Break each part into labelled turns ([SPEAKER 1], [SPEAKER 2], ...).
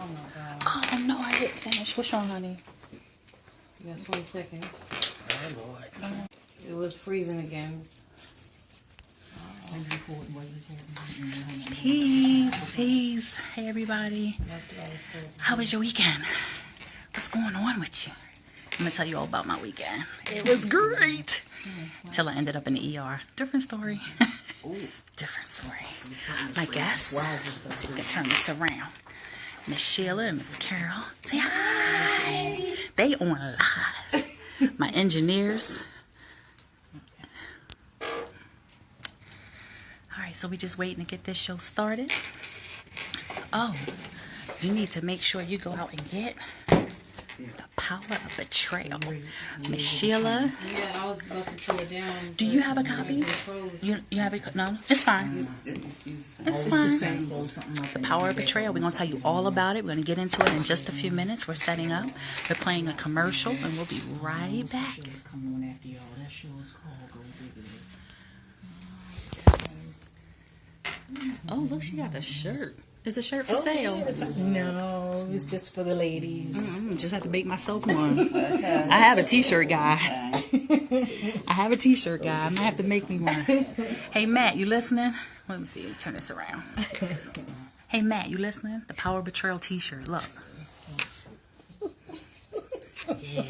[SPEAKER 1] Oh my God.
[SPEAKER 2] Oh no, I didn't finish. What's wrong, honey?
[SPEAKER 1] You got 20 seconds.
[SPEAKER 2] Oh Lord.
[SPEAKER 1] It was freezing again.
[SPEAKER 2] Peace, peace. Hey everybody. How was your weekend? What's going on with you? I'm gonna tell you all about my weekend. It was great. Till I ended up in the ER. Different story. Different story. My guests. Let's see if we can turn this around. Miss Sheila and Ms. Carol. Say hi. They on live. My engineers. Alright, so we just waiting to get this show started. Oh, you need to make sure you go out and get The Power of Betrayal. Miss Sheila.
[SPEAKER 1] Yeah, I was about to pull it down.
[SPEAKER 2] Do you have a copy? You have it? No? It's fine. It's fine. The Power of Betrayal. We're going to tell you all about it. We're going to get into it in just a few minutes. We're setting up. We're playing a commercial, and we'll be right back. Oh, look, she got the shirt. Is the shirt for sale?
[SPEAKER 3] No, it's just for the ladies.
[SPEAKER 2] Just have to make myself one. I have a t-shirt guy. I have a t-shirt guy. I might have to make me one. Hey, Matt, you listening? Let me see. Turn this around. Hey, Matt, you listening? The Power of Betrayal t-shirt. Look. Yeah.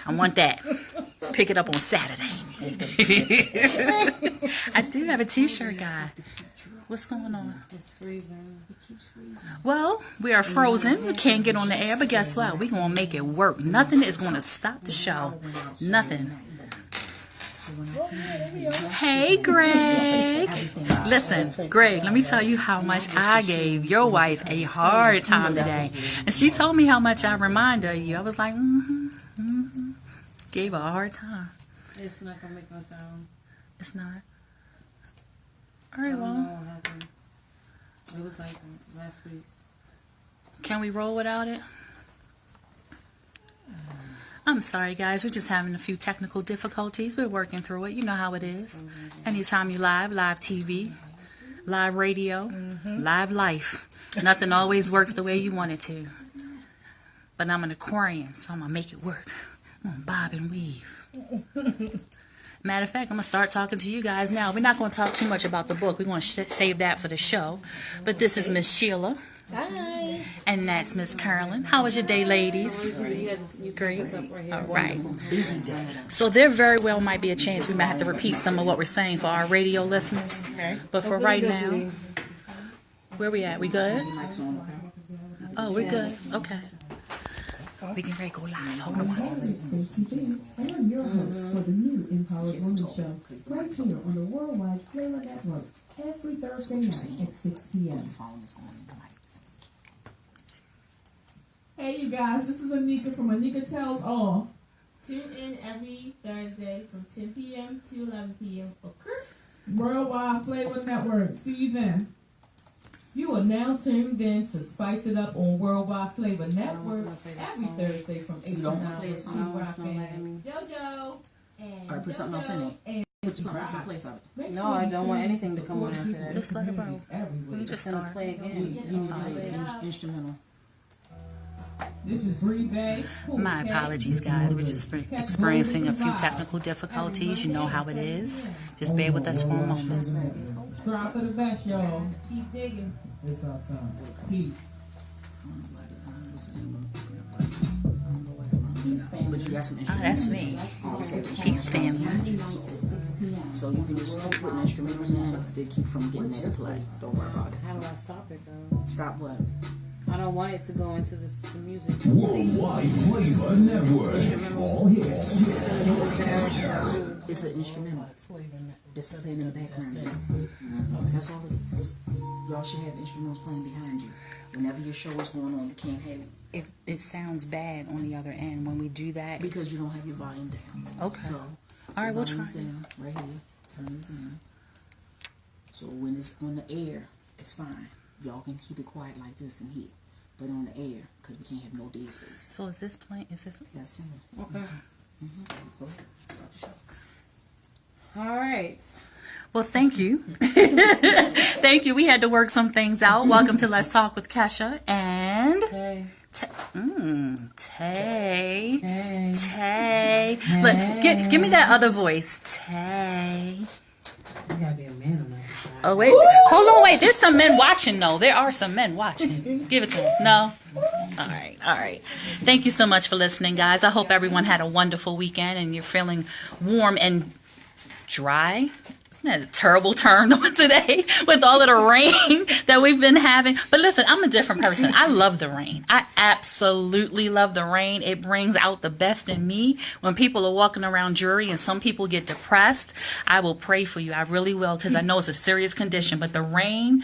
[SPEAKER 2] I want that. Pick it up on Saturday. I do have a t-shirt guy. What's going on?
[SPEAKER 1] It's freezing. It keeps freezing.
[SPEAKER 2] Well, we are frozen. We can't get on the air, but guess what? We're going to make it work. Nothing is going to stop the show. Nothing. Hey, Greg. Listen, Greg, let me tell you how much I gave your wife a hard time today. And she told me how much I reminded you. I was like, Gave her a hard time.
[SPEAKER 1] It's not going to make no sound.
[SPEAKER 2] It's not. All right, well.
[SPEAKER 1] It was like last week.
[SPEAKER 2] Can we roll without it? I'm sorry, guys. We're just having a few technical difficulties. We're working through it. You know how it is. Anytime you live TV, live radio, live life, nothing always works the way you want it to. But I'm an Aquarian, so I'm going to make it work. I'm going to bob and weave. Matter of fact, I'm going to start talking to you guys now. We're not going to talk too much about the book. We're going to save that for the show. But this is Miss Sheila.
[SPEAKER 3] Hi.
[SPEAKER 2] And that's Miss Carolyn. How was your day, ladies? Great. All right. So there very well might be a chance we might have to repeat some of what we're saying for our radio listeners. But for right now, where we at? We good? Oh, we're good. Okay. We can ready to go live. Hold on.
[SPEAKER 4] I'm your host for the new Empowered Woman Show, right here on the Worldwide Flavor Network, every Thursday night at 6 p.m.
[SPEAKER 5] Hey you guys, this is Anika from Anika Tells All. Tune in every Thursday from 10 p.m. to 11 p.m. for Worldwide Flavor Network. See you then.
[SPEAKER 6] You are now tuned in to Spice It Up on Worldwide Flavor Network every Thursday from 8 to 9 with T Rock and JoJo. And
[SPEAKER 2] Or put something else in it.
[SPEAKER 1] No, I don't want anything to come on after that.
[SPEAKER 2] Just let it roll. We just
[SPEAKER 1] It's going to
[SPEAKER 2] start.
[SPEAKER 1] play again.
[SPEAKER 2] Instrumental.
[SPEAKER 6] This is Bree Bay.
[SPEAKER 2] My apologies, guys. We're just experiencing a few technical difficulties. You know how it is. Just bear with us for a moment.
[SPEAKER 6] Strive for the best, y'all. Keep digging.
[SPEAKER 5] It's our time.
[SPEAKER 6] Peace.
[SPEAKER 3] But you got some
[SPEAKER 2] Oh, that's me. Peace, family.
[SPEAKER 3] So you can just keep putting instrumentals in. They keep from getting that to play. Don't worry about it.
[SPEAKER 1] How do I stop it, though?
[SPEAKER 3] Stop what?
[SPEAKER 1] I don't want it to go into the music.
[SPEAKER 7] Worldwide Flavor Network. All hits.
[SPEAKER 3] It's an instrumental. Just playing in the background. That's all it is. Y'all should have instrumentals playing behind you. Whenever your show is going on, you can't have it.
[SPEAKER 2] It sounds bad on the other end when we do that.
[SPEAKER 3] Because you don't have your volume down.
[SPEAKER 2] Okay.
[SPEAKER 3] So,
[SPEAKER 2] All right, we'll try.
[SPEAKER 3] Down, right here. Turn this down. So when it's on the air, it's fine. Y'all can keep it quiet like this in here. But on the air, because we can't have no dead space.
[SPEAKER 2] So is this playing? Is this?
[SPEAKER 3] Yes, okay. Go ahead. Start the show.
[SPEAKER 1] All right.
[SPEAKER 2] Well, thank you. Thank you. We had to work some things out. Welcome to Let's Talk with Kesha and
[SPEAKER 1] Hey.
[SPEAKER 2] Tay.
[SPEAKER 1] Hey.
[SPEAKER 2] Tay. Look, give me that other voice. Tay.
[SPEAKER 1] You gotta be a man on that side.
[SPEAKER 2] Oh, wait. Hold on, wait. There's some men watching, though. There are some men watching. Give it to him. No? All right. All right. Thank you so much for listening, guys. I hope everyone had a wonderful weekend and you're feeling warm and dry. Isn't that a terrible term today with all of the rain that we've been having? But listen, I'm a different person. I love the rain. I absolutely love the rain. It brings out the best in me. When people are walking around Drury and some people get depressed, I will pray for you. I really will, because I know it's a serious condition. But the rain,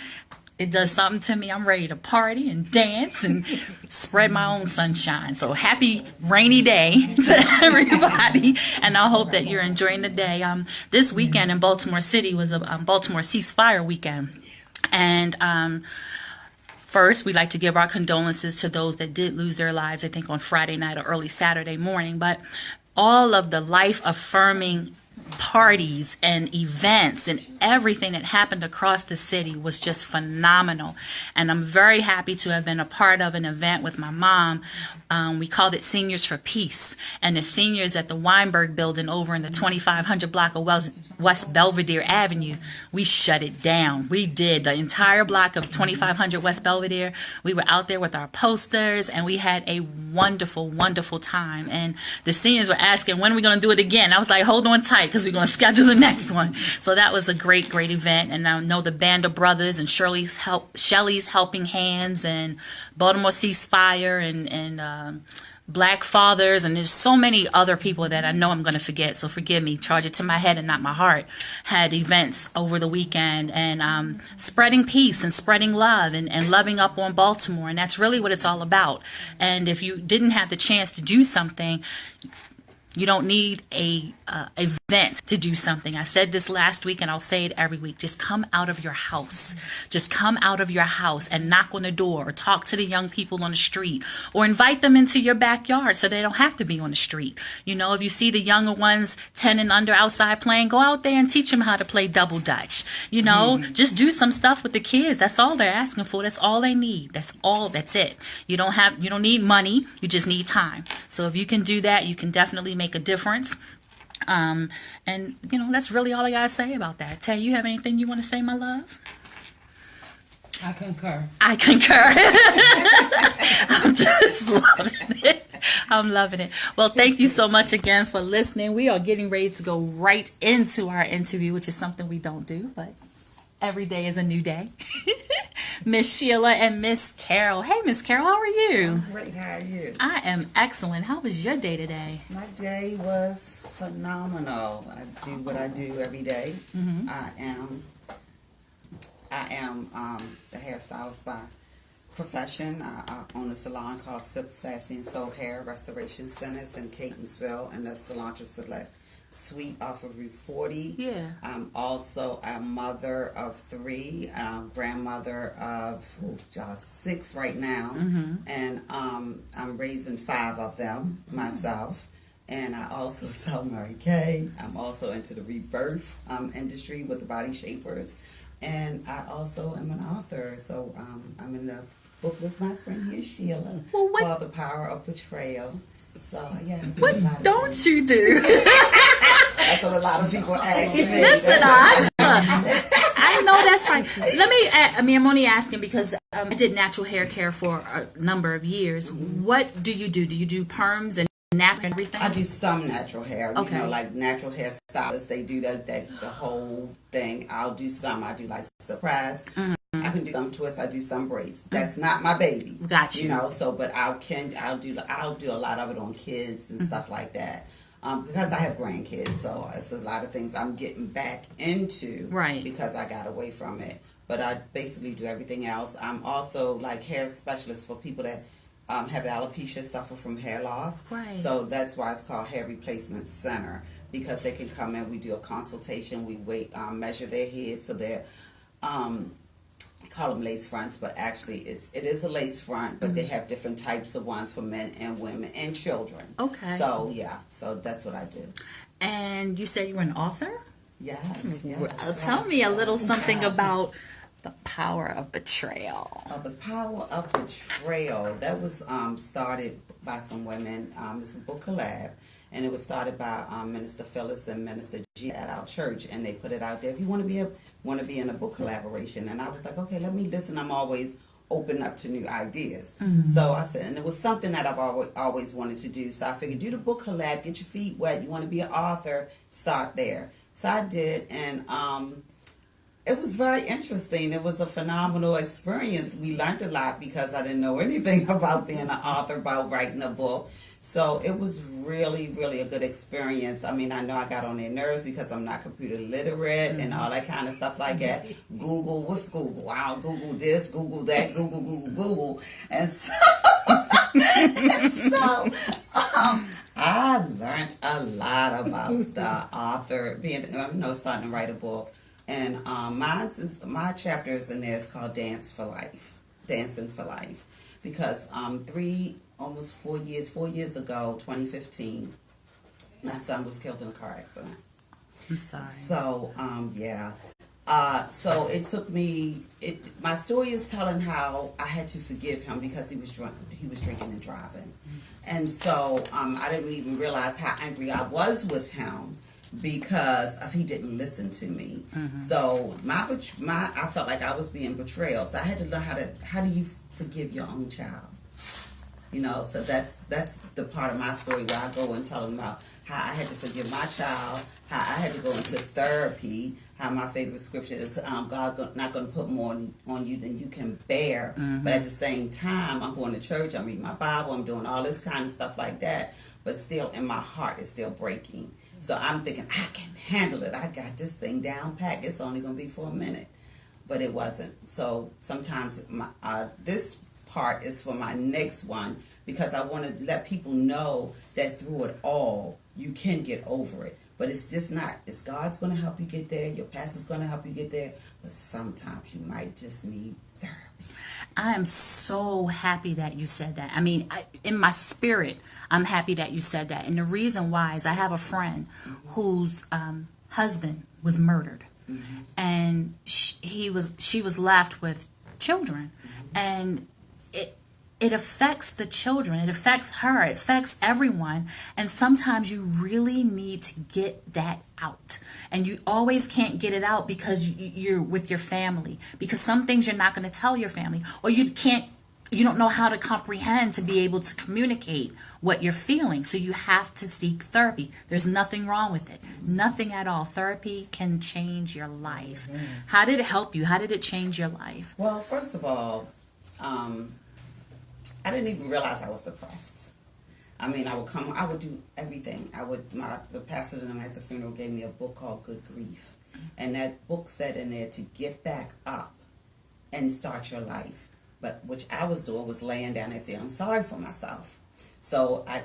[SPEAKER 2] it does something to me. I'm ready to party and dance and spread my own sunshine. So happy rainy day to everybody. And I hope that you're enjoying the day. This weekend in Baltimore City was a Baltimore ceasefire weekend. And first, we'd like to give our condolences to those that did lose their lives, I think, on Friday night or early Saturday morning. But all of the life-affirming parties and events and everything that happened across the city was just phenomenal. And I'm very happy to have been a part of an event with my mom. We called it Seniors for Peace. And the seniors at the Weinberg building over in the 2500 block of West Belvedere Avenue, we shut it down. We did the entire block of 2500 West Belvedere. We were out there with our posters and we had a wonderful, wonderful time. And the seniors were asking, when are we going to do it again? I was like, hold on tight, because we're going to schedule the next one. So that was a great, great event. And I know the Band of Brothers and Shelley's Helping Hands and Baltimore Ceasefire and Black Fathers, and there's so many other people that I know I'm going to forget, so forgive me. Charge it to my head and not my heart. Had events over the weekend and spreading peace and spreading love and loving up on Baltimore, and that's really what it's all about. And if you didn't have the chance to do something, you don't need a event to do something. I said this last week and I'll say it every week. Just come out of your house. Just come out of your house and knock on the door or talk to the young people on the street or invite them into your backyard so they don't have to be on the street. You know, if you see the younger ones 10 and under outside playing, go out there and teach them how to play double dutch. You know, just do some stuff with the kids. That's all they're asking for. That's all they need. That's it. You don't need money. You just need time. So if you can do that, you can definitely make a difference. And you know, that's really all I gotta say about that. Tay, you have anything you want to say, my love?
[SPEAKER 1] I concur.
[SPEAKER 2] I concur. I'm just loving it. I'm loving it. Well, thank you so much again for listening. We are getting ready to go right into our interview, which is something we don't do, but every day is a new day. Miss Sheila and Miss Carol. Hey, Miss Carol, how are you?
[SPEAKER 8] Great, how are you?
[SPEAKER 2] I am excellent. How was your day today?
[SPEAKER 8] My day was phenomenal. I do what I do every day.
[SPEAKER 2] Mm-hmm.
[SPEAKER 8] I am the hairstylist by profession. I own a salon called Silk, Sassy and Soul Hair Restoration Centers in Catonsville and the Cilantro Select Suite off of Route 40.
[SPEAKER 2] Yeah.
[SPEAKER 8] I'm also a mother of 3, grandmother of 6 right now, and I'm raising 5 of them myself. And I also sell Mary Kay. I'm also into the rebirth industry with the Body Shapers, and I also am an author. So I'm in the book with my friend here, Sheila, called The Power of Betrayal. So yeah.
[SPEAKER 2] What don't you do?
[SPEAKER 8] That's what a lot of people ask me.
[SPEAKER 2] Listen, I know that's right. Let me. I'm only asking because I did natural hair care for a number of years. What do you do? Do you do perms and natural and everything?
[SPEAKER 8] I do some natural hair.
[SPEAKER 2] Okay.
[SPEAKER 8] You know, like natural hair stylists, they do the whole thing. I'll do some. I do like suppress. I can do some twists. I do some braids. That's not my baby.
[SPEAKER 2] Got you.
[SPEAKER 8] You know. So, but I'll do a lot of it on kids and stuff like that. Because I have grandkids, so it's a lot of things I'm getting back into.
[SPEAKER 2] Right.
[SPEAKER 8] Because I got away from it. But I basically do everything else. I'm also like hair specialist for people that have alopecia, suffer from hair loss.
[SPEAKER 2] Right.
[SPEAKER 8] So that's why it's called Hair Replacement Center, because they can come in, we do a consultation, we measure their head so they're call them lace fronts, but actually it is a lace front, but they have different types of ones for men and women and children.
[SPEAKER 2] Okay.
[SPEAKER 8] So yeah, so that's what I do.
[SPEAKER 2] And you said you were an author?
[SPEAKER 8] Yes.
[SPEAKER 2] Tell me a little something about the power of betrayal.
[SPEAKER 8] The Power of Betrayal. That was started by some women. It's a book collab, and it was started by Minister Phyllis and Minister G at our church, and they put it out there. If you want to be in a book collaboration, and I was like, okay, let me listen. I'm always open up to new ideas. So I said, and it was something that I've always wanted to do. So I figured, do the book collab, get your feet wet. You want to be an author, start there. So I did, and it was very interesting. It was a phenomenal experience. We learned a lot because I didn't know anything about being an author, about writing a book. So it was really, really a good experience. I mean, I know I got on their nerves because I'm not computer literate and all that kind of stuff like that. Google, what's Google? I'll Google this, Google that, Google. And so, I learned a lot about the author being, starting to write a book. And my chapter is in there. It's called Dancing for Life, because almost 4 years ago, 2015, my son was killed in a car accident.
[SPEAKER 2] I'm sorry.
[SPEAKER 8] So so it took me. My story is telling how I had to forgive him because he was drunk. He was drinking and driving, and so I didn't even realize how angry I was with him because he didn't listen to me. So I felt like I was being betrayed. So I had to learn how do you forgive your own child? So that's the part of my story where I go and tell them about how I had to forgive my child, how I had to go into therapy, how my favorite scripture is, God not going to put more on you than you can bear. But at the same time, I'm going to church, I'm reading my Bible, I'm doing all this kind of stuff like that. But still, in my heart, it's still breaking. So I'm thinking, I can handle it. I got this thing down pat. It's only going to be for a minute. But it wasn't. So sometimes this part is for my next one, because I want to let people know that through it all, you can get over it. But it's just not. It's God's going to help you get there. Your pastor's going to help you get there. But sometimes you might just need therapy.
[SPEAKER 2] I am so happy that you said that. I mean, in my spirit, I'm happy that you said that. And the reason why is I have a friend whose husband was murdered. And she was left with children. And it affects the children. It affects her. It affects everyone. And sometimes you really need to get that out. And you always can't get it out because you're with your family. Because some things you're not going to tell your family. Or you don't know how to comprehend to be able to communicate what you're feeling. So you have to seek therapy. There's nothing wrong with it. Nothing at all. Therapy can change your life. How did it help you? How did it change your life?
[SPEAKER 8] Well, first of all, I didn't even realize I was depressed. I mean, I would do everything. The pastor and at the funeral gave me a book called Good Grief. And that book said in there to get back up and start your life. But which I was doing was laying down and feeling sorry for myself. So I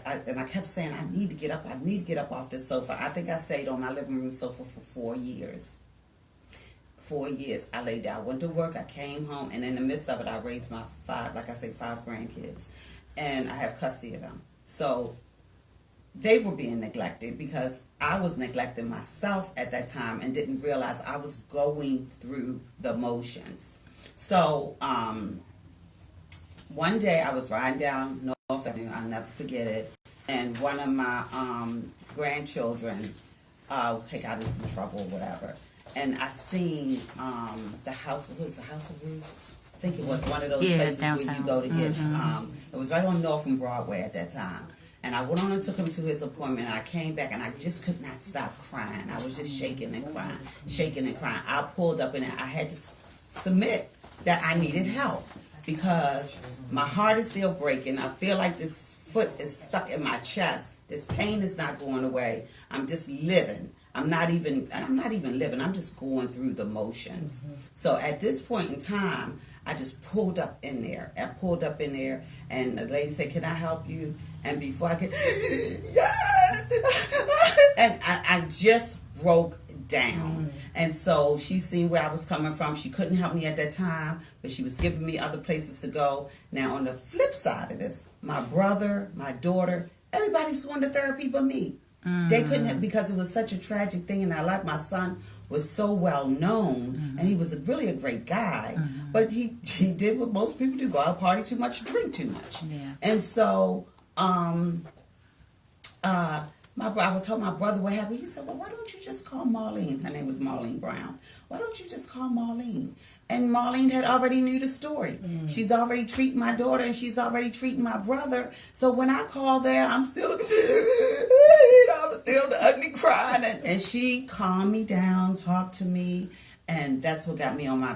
[SPEAKER 8] kept saying, I need to get up off this sofa. I think I stayed on my living room sofa for 4 years. 4 years. I laid down, went to work, I came home, and in the midst of it, I raised my 5 grandkids. And I have custody of them. So they were being neglected because I was neglecting myself at that time and didn't realize I was going through the motions. So one day I was riding down North Avenue, I'll never forget it, and one of my grandchildren had got in some trouble or whatever. And I seen the house, what was the House of Ruth? I think it was one of those places downtown, where you go to get, it was right on North and Broadway at that time. And I went on and took him to his appointment, and I came back, and I just could not stop crying. I was just shaking and crying. I pulled up, and I had to submit that I needed help because my heart is still breaking. I feel like this foot is stuck in my chest. This pain is not going away. I'm just living. I'm not even living. I'm just going through the motions. So at this point in time, I just pulled up in there. And the lady said, "Can I help you?" And before I could, yes! And I just broke down. And so she seen where I was coming from. She couldn't help me at that time, but she was giving me other places to go. Now, on the flip side of this, my brother, my daughter, everybody's going to therapy but me. They couldn't have, because it was such a tragic thing in our life. My son was so well known, and he was really a great guy, but he did what most people do: go out, party too much, drink too much.
[SPEAKER 2] Yeah.
[SPEAKER 8] And so, I would tell my brother what happened. He said, "Well, why don't you just call Marlene?" Her name was Marlene Brown. "Why don't you just call Marlene?" And Marlene had already knew the story. She's already treating my daughter, and she's already treating my brother. So when I call there, I'm still, I'm still the ugly crying. And she calmed me down, talked to me, and that's what got me on my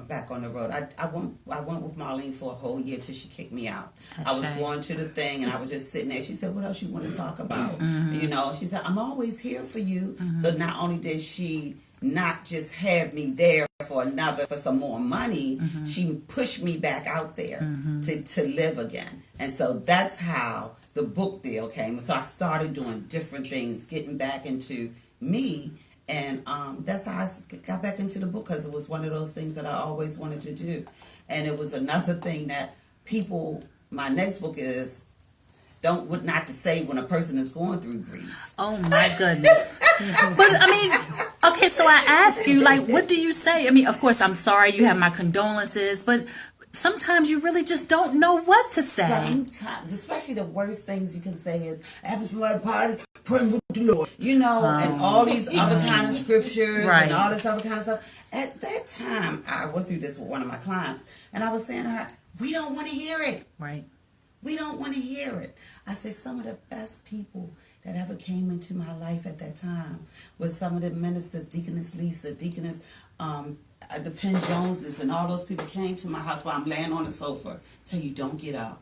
[SPEAKER 8] back on the road. I went with Marlene for a whole year till she kicked me out. I was going to the thing, and I was just sitting there. She said, "What else you want to talk about?" You know, she said, "I'm always here for you." So not only did she not just have me there for some more money, she pushed me back out there to live again. And so that's how the book deal came. So I started doing different things, getting back into me. And that's how I got back into the book, because it was one of those things that I always wanted to do. And it was another thing that people, my next book is what not to say when a person is going through grief.
[SPEAKER 2] Oh my goodness. But I mean, okay, so I ask you, like, what do you say? I mean, of course, I'm sorry, you have my condolences, but sometimes you really just don't know what to say.
[SPEAKER 8] Sometimes, especially the worst things you can say is, "Happens for my party, pray with the Lord." You know, and all these other kind of scriptures and all this other kind of stuff. At that time, I went through this with one of my clients, and I was saying to her, "We don't want to hear it.
[SPEAKER 2] Right.
[SPEAKER 8] We don't want to hear it." I said, some of the best people that ever came into my life at that time was some of the ministers, Deaconess Lisa, Deaconess, the Penn Joneses, and all those people came to my house while I'm laying on the sofa. Tell you, don't get up.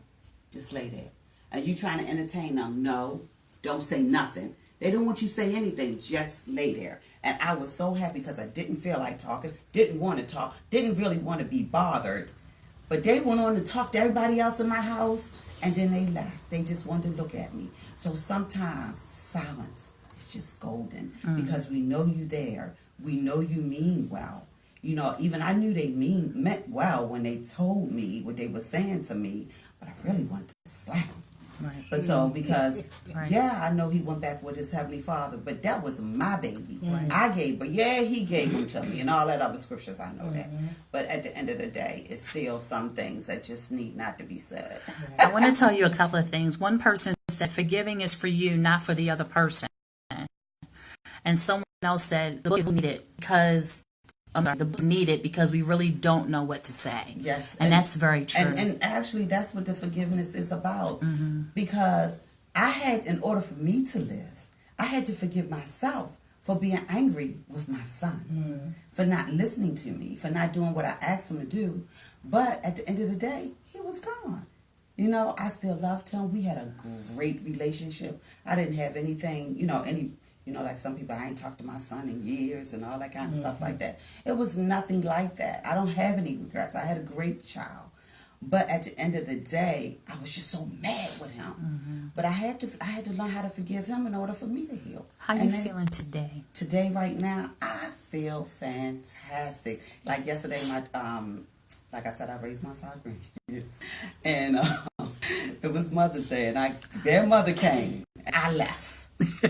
[SPEAKER 8] Just lay there. Are you trying to entertain them? No. Don't say nothing. They don't want you to say anything. Just lay there. And I was so happy because I didn't feel like talking, didn't want to talk, didn't really want to be bothered. But they went on to talk to everybody else in my house, and then they left. They just wanted to look at me. So sometimes silence is just golden, because we know you there. We know you mean well. You know, even I knew they meant well when they told me what they were saying to me, but I really wanted to slap them.
[SPEAKER 2] Right.
[SPEAKER 8] But so, because,
[SPEAKER 2] Right.
[SPEAKER 8] yeah, I know he went back with his Heavenly Father, but that was my baby. I gave, but yeah, he gave him to me, and all that other scriptures, I know that. But at the end of the day, it's still some things that just need not to be said.
[SPEAKER 2] I want to tell you a couple of things. One person said, forgiving is for you, not for the other person. And someone else said, the book needed because the book needed because we really don't know what to say.
[SPEAKER 8] Yes.
[SPEAKER 2] And that's very true.
[SPEAKER 8] And actually, that's what the forgiveness is about. Because I had, in order for me to live, I had to forgive myself for being angry with my son, for not listening to me, for not doing what I asked him to do. But at the end of the day, he was gone. You know, I still loved him. We had a great relationship. I didn't have anything, like some people, I ain't talked to my son in years and all that kind of stuff like that. It was nothing like that. I don't have any regrets. I had a great child. But at the end of the day, I was just so mad with him. But I had to learn how to forgive him in order for me to heal.
[SPEAKER 2] How you feeling today?
[SPEAKER 8] Today, right now, I feel fantastic. Like yesterday, like I said, I raised my 5 grandkids. And it was Mother's Day, and their mother came. I left.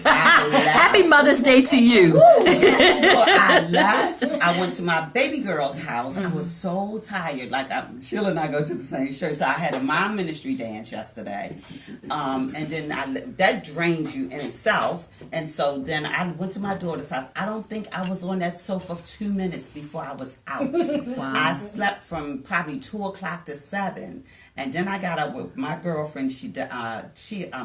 [SPEAKER 2] Happy Mother's Day to you.
[SPEAKER 8] I left. I went to my baby girl's house. I was so tired. Like Sheila and I go to the same church. So I had a mom ministry dance yesterday. And then that drains you in itself. And so then I went to my daughter's house. I don't think I was on that sofa for 2 minutes before I was out.
[SPEAKER 2] Wow.
[SPEAKER 8] I slept from probably 2 o'clock to 7. And then I got up with my girlfriend,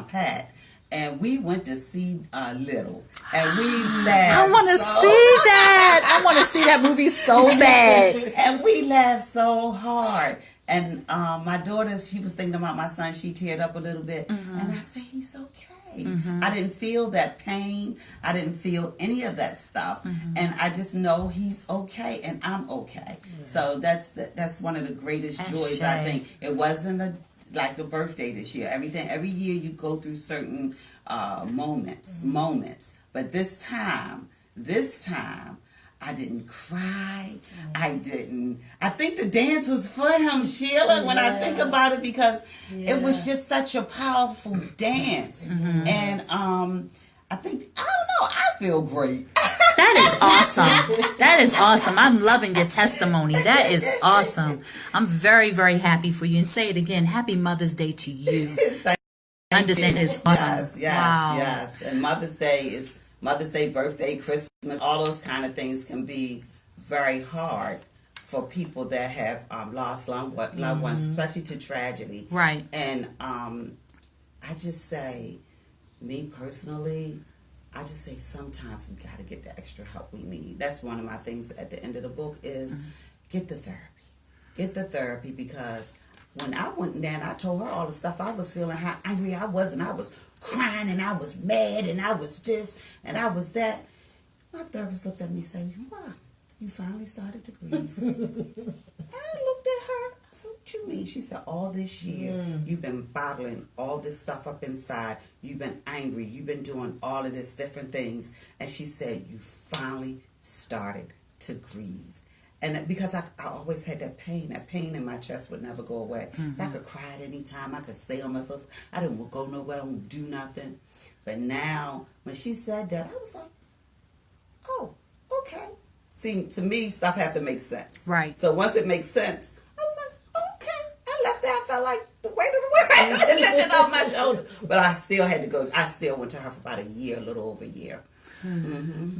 [SPEAKER 8] Pat. And we went to see Little, and we laughed.
[SPEAKER 2] I want to see that. I want to see that movie so bad.
[SPEAKER 8] And we laughed so hard. And my daughter, she was thinking about my son. She teared up a little bit, and I said, "He's okay." I didn't feel that pain. I didn't feel any of that stuff, and I just know he's okay, and I'm okay. So that's one of the greatest joys. I think it wasn't like the birthday this year. Every year you go through certain moments. But this time, I didn't cry. I think the dance was for him, Sheila, when I think about it, because it was just such a powerful dance. And I think, I don't know, I feel great.
[SPEAKER 2] That is awesome. That is awesome. I'm loving your testimony. That is awesome. I'm very, very happy for you. And say it again. Happy Mother's Day to you.
[SPEAKER 8] Thank
[SPEAKER 2] Understand is awesome.
[SPEAKER 8] Yes,
[SPEAKER 2] Wow.
[SPEAKER 8] yes. And Mother's Day, birthday, Christmas, all those kind of things can be very hard for people that have lost loved ones, especially to tragedy.
[SPEAKER 2] Right.
[SPEAKER 8] And I just say, me personally, I just say sometimes we got to get the extra help we need. That's one of my things at the end of the book is get the therapy. Get the therapy, because when I went in there and I told her all the stuff I was feeling, how angry I was, and I was crying, and I was mad, and I was this, and I was that, my therapist looked at me and said, "Wow, you finally started to grieve." I looked at her. I said, "What you mean?" She said, "All this year, you've been bottling all this stuff up inside. You've been angry. You've been doing all of this different things." And she said, "You finally started to grieve." And because I always had that pain in my chest would never go away. So I could cry at any time. I could stay on myself. I didn't go nowhere. I wouldn't do nothing. But now, when she said that, I was like, "Oh, okay." See, to me, stuff have to make sense.
[SPEAKER 2] Right.
[SPEAKER 8] So once it makes sense, I was like, "Okay." I left there. I felt like the weight of the world lifted off my shoulder. But I still had to go. I still went to her for about a year, a little over a year.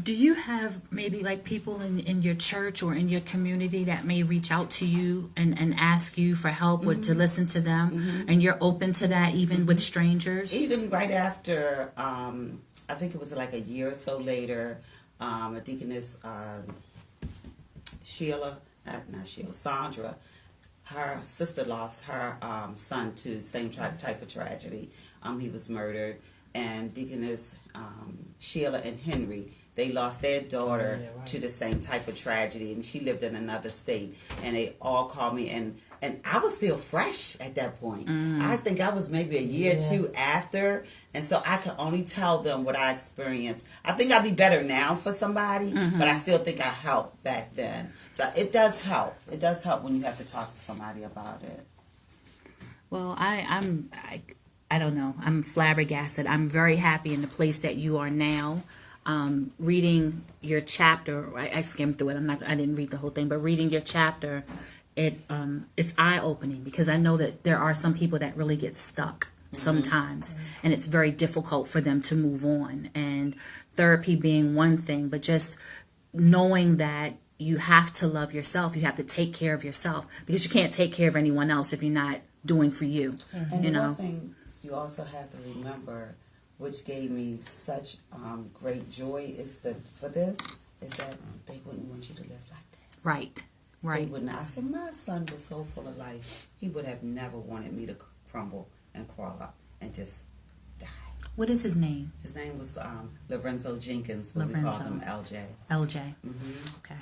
[SPEAKER 2] Do you have maybe like people in your church or in your community that may reach out to you and ask you for help or to listen to them, and you're open to that even with strangers?
[SPEAKER 8] Even right after, I think it was like a year or so later, a deaconess, Sandra, her sister lost her son to the same type of tragedy. He was murdered. And Deaconess Sheila and Henry, they lost their daughter to the same type of tragedy, and she lived in another state. And they all called me, and I was still fresh at that point. I think I was maybe a year or two after, and so I could only tell them what I experienced. I think I'd be better now for somebody, but I still think I helped back then. So it does help. It does help when you have to talk to somebody about it.
[SPEAKER 2] Well, I don't know. I'm flabbergasted. I'm very happy in the place that you are now. Reading your chapter, I skimmed through it. I didn't read the whole thing, but reading your chapter, it's eye opening, because I know that there are some people that really get stuck sometimes, and it's very difficult for them to move on. And therapy being one thing, but just knowing that you have to love yourself, you have to take care of yourself, because you can't take care of anyone else if you're not doing for you.
[SPEAKER 8] And the one thing you also have to remember, which gave me such great joy, is that they wouldn't want you to live like that.
[SPEAKER 2] Right.
[SPEAKER 8] They wouldn't. I said, my son was so full of life. He would have never wanted me to crumble and crawl up and just die.
[SPEAKER 2] What is his name?
[SPEAKER 8] His name was Lorenzo Jenkins, but we called him LJ.
[SPEAKER 2] LJ. Okay.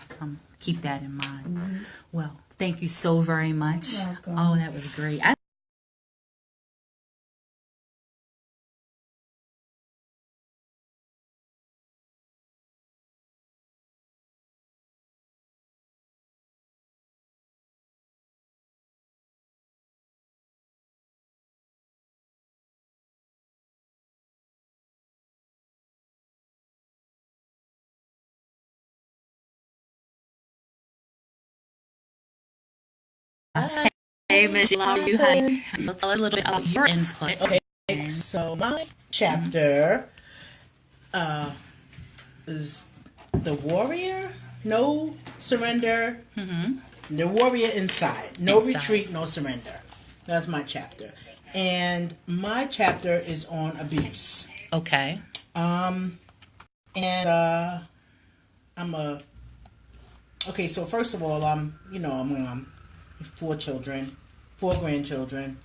[SPEAKER 2] Keep that in mind. Well, thank you so very much.
[SPEAKER 4] You're welcome.
[SPEAKER 2] Oh, that was great. Hey, Miss Sheila, you honey. Tell us a little bit about your input.
[SPEAKER 9] Okay, so my chapter is the warrior, no surrender, the warrior inside, no retreat, no surrender. That's my chapter, and my chapter is on abuse.
[SPEAKER 2] Okay.
[SPEAKER 9] Okay, so first of all, I'm four children, 4 grandchildren.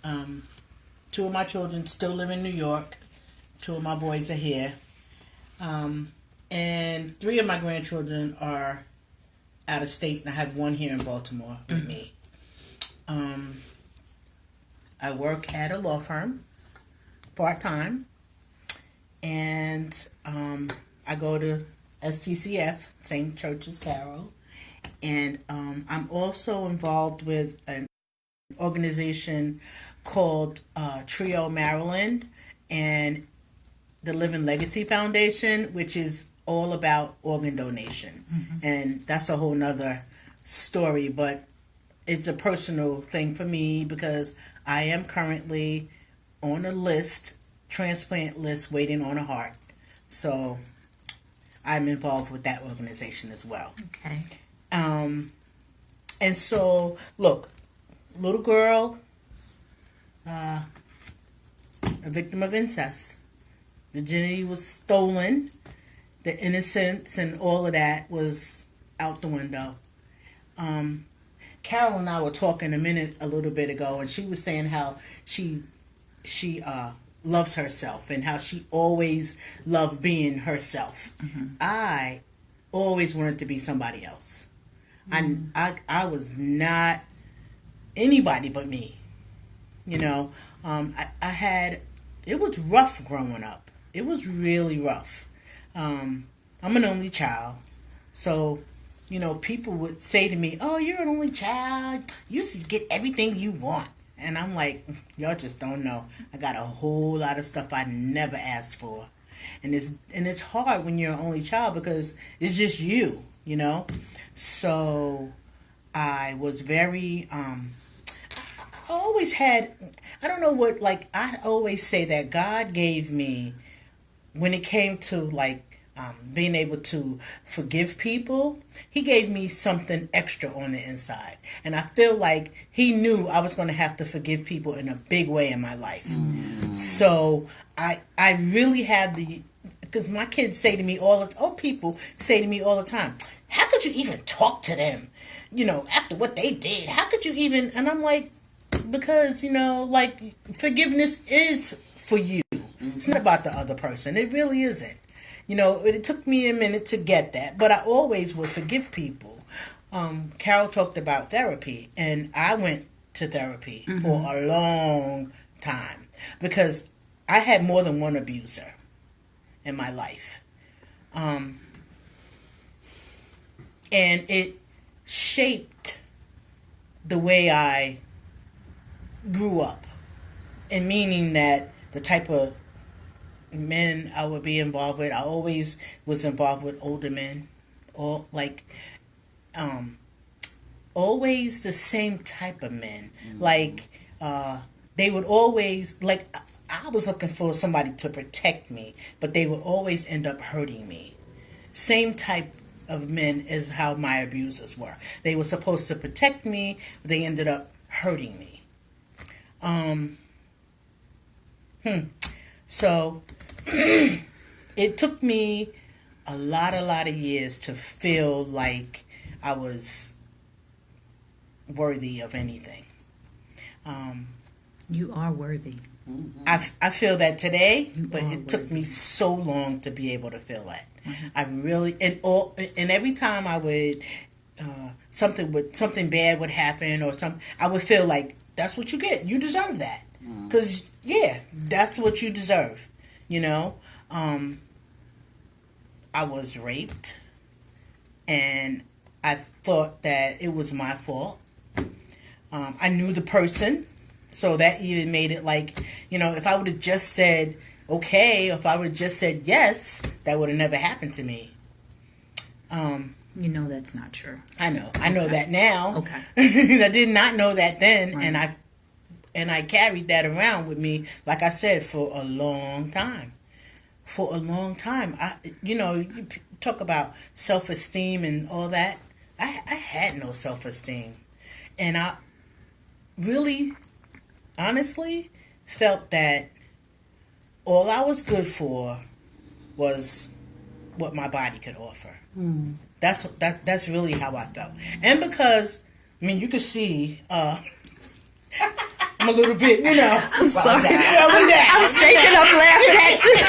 [SPEAKER 9] 2 of my children still live in New York. 2 of my boys are here. And 3 of my grandchildren are out of state, and I have 1 here in Baltimore with me. I work at a law firm, part-time, and I go to STCF, same church as Carol. And I'm also involved with an organization called Trio Maryland, and the Living Legacy Foundation, which is all about organ donation. And that's a whole nother story, but it's a personal thing for me because I am currently on a list, transplant list, waiting on a heart. So I'm involved with that organization as well.
[SPEAKER 2] Okay.
[SPEAKER 9] And so, look, little girl, a victim of incest. Virginity was stolen. The innocence and all of that was out the window. Carol and I were talking a little bit ago, and she was saying how she loves herself and how she always loved being herself. I always wanted to be somebody else. I was not anybody but me. You know, it was rough growing up. It was really rough. I'm an only child. So, you know, people would say to me, oh, you're an only child. You should get everything you want. And I'm like, y'all just don't know. I got a whole lot of stuff I never asked for. And it's hard when you're an only child because it's just you, you know. So I was very, I always had, I don't know what, like, I always say that God gave me, when it came to, like, being able to forgive people, he gave me something extra on the inside. And I feel like he knew I was going to have to forgive people in a big way in my life. So I really had because my kids say to me people say to me all the time, how could you even talk to them? You know, after what they did, how could you even? And I'm like, because, you know, like, forgiveness is for you. It's not about the other person. It really isn't. You know, it took me a minute to get that, but I always would forgive people. Carol talked about therapy, and I went to therapy for a long time because I had more than one abuser in my life. And it shaped the way I grew up, and meaning that the type of men I would be involved with, I always was involved with older men, or like always the same type of men. Like they would always, like, I was looking for somebody to protect me, but they would always end up hurting me. Same type of men as how my abusers were. They were supposed to protect me, but they ended up hurting me. So it took me a lot of years to feel like I was worthy of anything.
[SPEAKER 2] You are worthy.
[SPEAKER 9] I feel that today, but it took me so long to be able to feel that. I really, and every time I would something bad would happen or something, I would feel like that's what you get. You deserve that. Because, yeah, that's what you deserve, you know. I was raped, and I thought that it was my fault. I knew the person, so that even made it like, you know, if I would have just said okay, if I would have just said yes, that would have never happened to me.
[SPEAKER 2] You know that's not true.
[SPEAKER 9] I know that now.
[SPEAKER 2] Okay.
[SPEAKER 9] I did not know that then, right. And I carried that around with me, like I said, for a long time. For a long time. You talk about self-esteem and all that. I had no self-esteem. And I really, honestly, felt that all I was good for was what my body could offer. That's really how I felt. And because, I mean, you could see... I'm a little bit, you know.
[SPEAKER 2] I'm sorry. I'm shaking up laughing at you.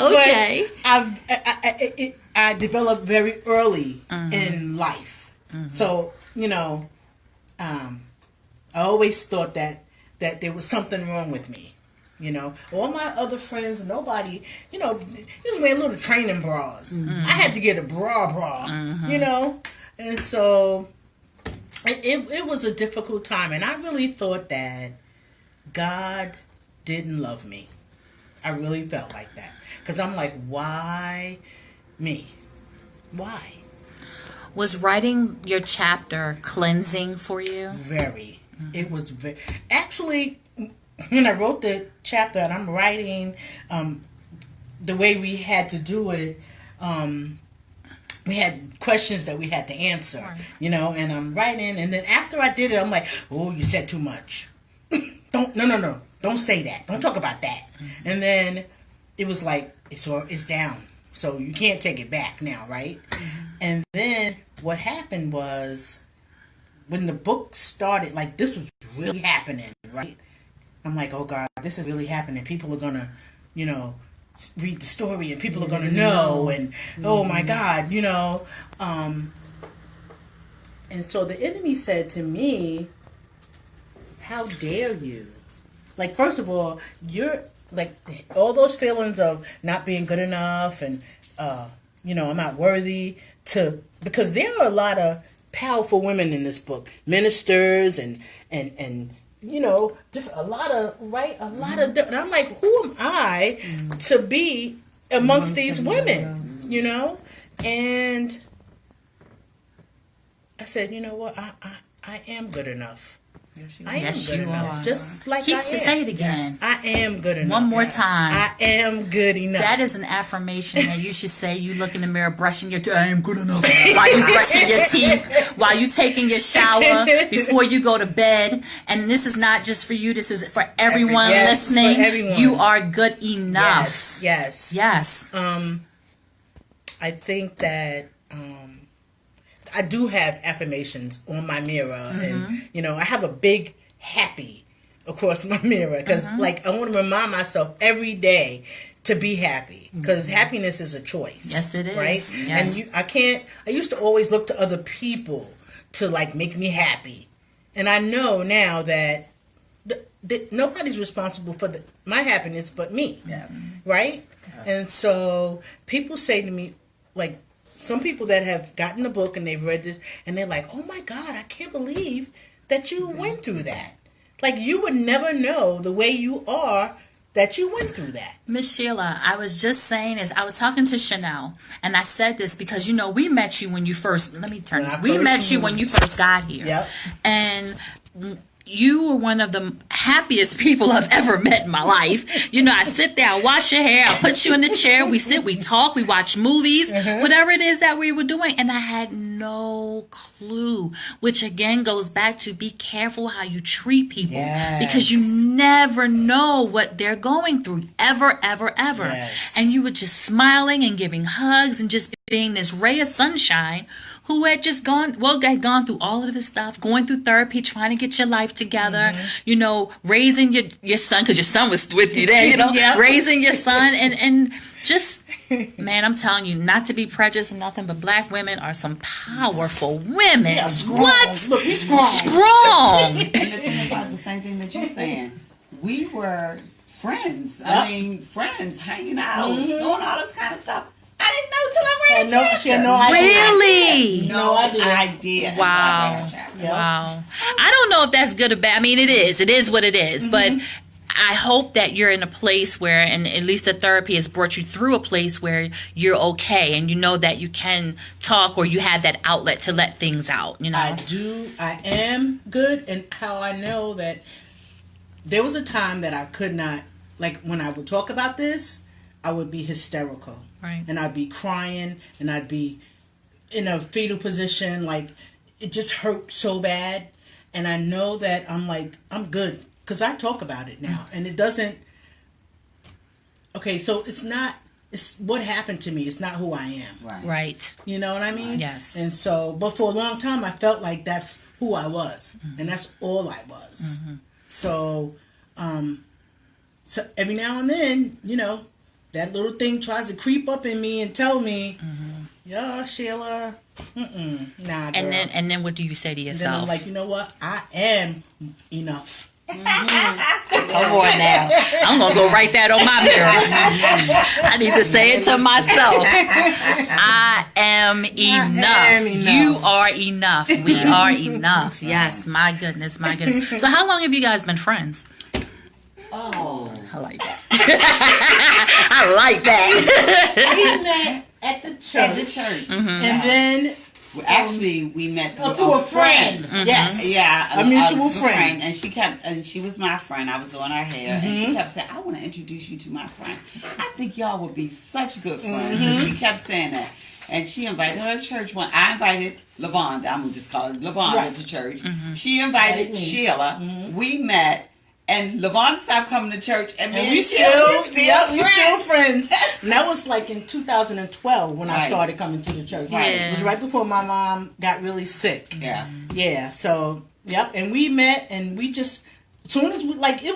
[SPEAKER 2] Okay.
[SPEAKER 9] But I developed very early in life. So, you know, I always thought that there was something wrong with me. You know, all my other friends, nobody, you know, just wear little training bras. I had to get a bra, you know. And so... It was a difficult time, and I really thought that God didn't love me. I really felt like that. Because I'm like, why me? Why?
[SPEAKER 2] Was writing your chapter cleansing for you?
[SPEAKER 9] Very. It was very. Actually, when I wrote the chapter and I'm writing the way we had to do it, we had questions that we had to answer,
[SPEAKER 2] Right.
[SPEAKER 9] you know, and I'm writing, and then after I did it, I'm like, oh, you said too much. No. Don't say that. Don't talk about that. Mm-hmm. And then it was like, it's down. So you can't take it back now, right? Mm-hmm. And then what happened was, when the book started, like, this was really happening, right? I'm like, oh God, this is really happening. People are gonna, you know, read the story, and people are gonna know, and oh my God, you know. And so the enemy said to me, how dare you? Like, first of all, you're like, all those feelings of not being good enough, and you know, I'm not worthy to, because there are a lot of powerful women in this book, ministers and you know, a lot of, and I'm like, who am I to be amongst these women, you know? And I said, you know what, I am good enough. I am good enough. Just like I am.
[SPEAKER 2] Say it again.
[SPEAKER 9] Yes. I am good enough.
[SPEAKER 2] One more time.
[SPEAKER 9] I am good enough.
[SPEAKER 2] That is an affirmation that you should say. You look in the mirror brushing your teeth. I am good enough. While you brushing your teeth. While you taking your shower. Before you go to bed. And this is not just for you. This is for everyone listening.
[SPEAKER 9] For everyone.
[SPEAKER 2] You are good enough.
[SPEAKER 9] Yes. I think that I do have affirmations on my mirror, and you know, I have a big happy across my mirror, because like, I want to remind myself every day to be happy, because happiness is a choice.
[SPEAKER 2] Yes, it is.
[SPEAKER 9] Right?
[SPEAKER 2] Yes.
[SPEAKER 9] And I used to always look to other people to like make me happy, and I know now that nobody's responsible for my happiness but me.
[SPEAKER 8] Yes.
[SPEAKER 9] Right? Yes. And so people say to me, like, some people that have gotten the book and they've read it, and they're like, oh my God, I can't believe that you went through that. Like, you would never know the way you are that you went through that.
[SPEAKER 2] Miss Sheila, I was just saying, I was talking to Chanel, and I said this because, you know, we met you when you first, we met you when you first got here.
[SPEAKER 9] Yep.
[SPEAKER 2] And you were one of the happiest people I've ever met in my life. You know, I sit there, I wash your hair, I put you in the chair, we sit, we talk, we watch movies, whatever it is that we were doing. And I had no clue, which again goes back to be careful how you treat people.
[SPEAKER 8] Yes.
[SPEAKER 2] Because you never know what they're going through, ever.
[SPEAKER 9] Yes.
[SPEAKER 2] And you were just smiling and giving hugs and just being this ray of sunshine, who had just gone through all of this stuff, going through therapy, trying to get your life together, you know, raising your son, because your son was with you there, you know, raising your son, and just, man, I'm telling you, not to be prejudiced and nothing, but black women are some powerful women.
[SPEAKER 9] Yeah, strong.
[SPEAKER 2] What?
[SPEAKER 9] Look, we strong.
[SPEAKER 2] Strong.
[SPEAKER 8] And the thing about the same thing that you're saying, we were friends. I mean, friends, hanging out, doing all this kind of stuff. I didn't know till I read a chapter.
[SPEAKER 9] She had no idea.
[SPEAKER 2] Really?
[SPEAKER 8] No idea.
[SPEAKER 2] Wow. Wow. I don't know if that's good or bad. I mean, it is. It is what it is. But I hope that you're in a place where, and at least the therapy has brought you through a place where you're okay and you know that you can talk, or you have that outlet to let things out, you know?
[SPEAKER 9] I am good, and how I know that there was a time that I could not, like, when I would talk about this, I would be hysterical.
[SPEAKER 2] Right.
[SPEAKER 9] And I'd be crying, and I'd be in a fetal position, like, it just hurt so bad. And I know that I'm good, because I talk about it now. And it doesn't, okay, so it's what happened to me. It's not who I am.
[SPEAKER 2] Right.
[SPEAKER 9] You know what I mean?
[SPEAKER 2] Yes.
[SPEAKER 9] And so, but for a long time, I felt like that's who I was. And that's all I was. So, so every now and then, you know, that little thing tries to creep up in me and tell me, yeah, Sheila, nah, girl.
[SPEAKER 2] And then what do you say to yourself?
[SPEAKER 9] And then I'm like, you know what? I am enough.
[SPEAKER 2] Come on now. I'm going to go write that on my mirror. I need to say it to myself. I am enough. You are enough. We are enough. Yes, my goodness, my goodness. So how long have you guys been friends?
[SPEAKER 8] Oh,
[SPEAKER 2] I like that. I like that.
[SPEAKER 9] We met at the church.
[SPEAKER 8] At the church.
[SPEAKER 9] And then...
[SPEAKER 8] Actually, we met
[SPEAKER 9] through a friend. Yes.
[SPEAKER 8] Yeah.
[SPEAKER 9] A mutual friend.
[SPEAKER 8] And she was my friend. I was doing her hair. And she kept saying, I want to introduce you to my friend. I think y'all would be such good friends. And she kept saying that. And she invited her to church. I invited LaVonda. I'm going to just call her LaVonda to church. She invited Sheila. We met. And LaVonda stopped coming to church, and we still
[SPEAKER 9] friends. And that was like in 2012 when I started coming to the church.
[SPEAKER 2] Yeah.
[SPEAKER 9] It was right before my mom got really sick. Yeah. So and we met, and we just as soon as it was